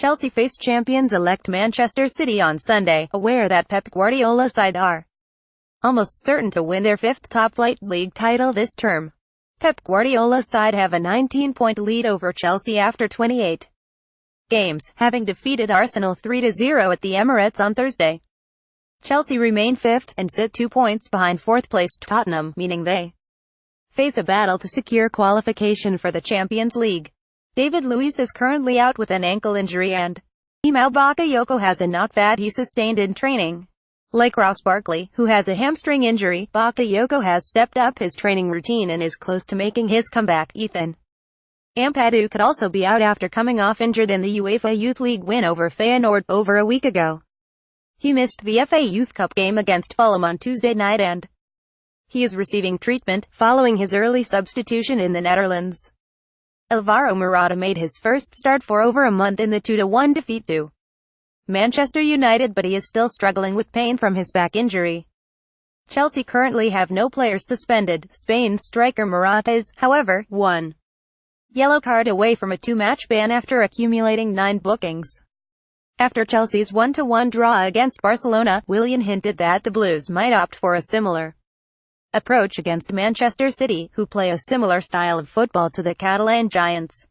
Chelsea face champions-elect Manchester City on Sunday, aware that Pep Guardiola's side are almost certain to win their fifth top-flight league title this term. Pep Guardiola's side have a 19-point lead over Chelsea after 28 games, having defeated Arsenal 3-0 at the Emirates on Thursday. Chelsea remain fifth, and sit 2 points behind fourth-placed Tottenham, meaning they face a battle to secure qualification for the Champions League. David Luiz is currently out with an ankle injury and Timo Bakayoko has a knock that he sustained in training. Like Ross Barkley, who has a hamstring injury, Bakayoko has stepped up his training routine and is close to making his comeback. Ethan Ampadu could also be out after coming off injured in the UEFA Youth League win over Feyenoord over a week ago. He missed the FA Youth Cup game against Fulham on Tuesday night and he is receiving treatment following his early substitution in the Netherlands. Alvaro Morata made his first start for over a month in the 2-1 defeat to Manchester United, but he is still struggling with pain from his back injury. Chelsea currently have no players suspended. Spain's striker Morata is, however, one yellow card away from a 2-match ban after accumulating 9 bookings. After Chelsea's 1-1 draw against Barcelona, Willian hinted that the Blues might opt for a similar approach against Manchester City, who play a similar style of football to the Catalan Giants.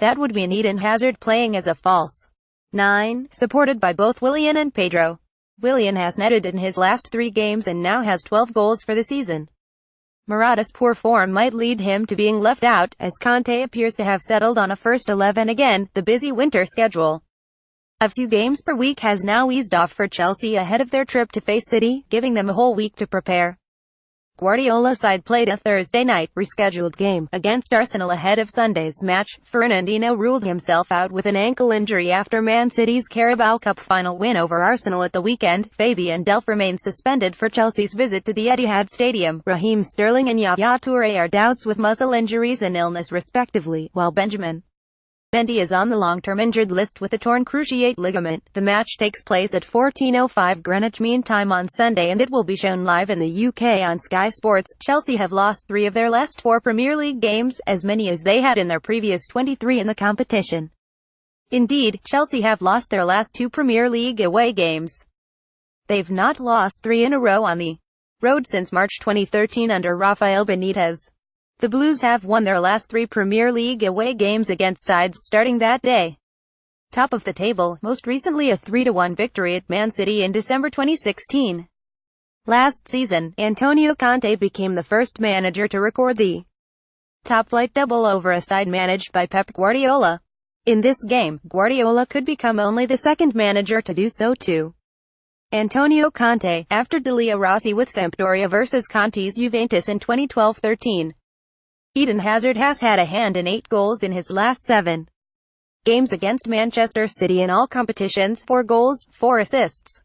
That would mean Eden Hazard playing as a false 9, supported by both Willian and Pedro. Willian has netted in his last 3 games and now has 12 goals for the season. Morata's poor form might lead him to being left out, as Conte appears to have settled on a first 11 again. The busy winter schedule of 2 games per week has now eased off for Chelsea ahead of their trip to face City, giving them a whole week to prepare. Guardiola's side played a Thursday night, rescheduled game, against Arsenal ahead of Sunday's match. Fernandinho ruled himself out with an ankle injury after Man City's Carabao Cup final win over Arsenal at the weekend. Fabian Delph remains suspended for Chelsea's visit to the Etihad Stadium. Raheem Sterling and Yaya Toure are doubts with muscle injuries and illness respectively, while Benjamin Mendy is on the long-term injured list with a torn cruciate ligament. The match takes place at 14:05 Greenwich Mean Time on Sunday and it will be shown live in the UK on Sky Sports. Chelsea have lost 3 of their last 4 Premier League games, as many as they had in their previous 23 in the competition. Indeed, Chelsea have lost their last 2 Premier League away games. They've not lost 3 in a row on the road since March 2013 under Rafael Benitez. The Blues have won their last 3 Premier League away games against sides starting that day. Top of the table, most recently a 3-1 victory at Man City in December 2016. Last season, Antonio Conte became the first manager to record the top-flight double over a side managed by Pep Guardiola. In this game, Guardiola could become only the second manager to do so too. Antonio Conte, after Delia Rossi with Sampdoria versus Conte's Juventus in 2012-13. Eden Hazard has had a hand in 8 goals in his last 7 games against Manchester City in all competitions, 4 goals, 4 assists.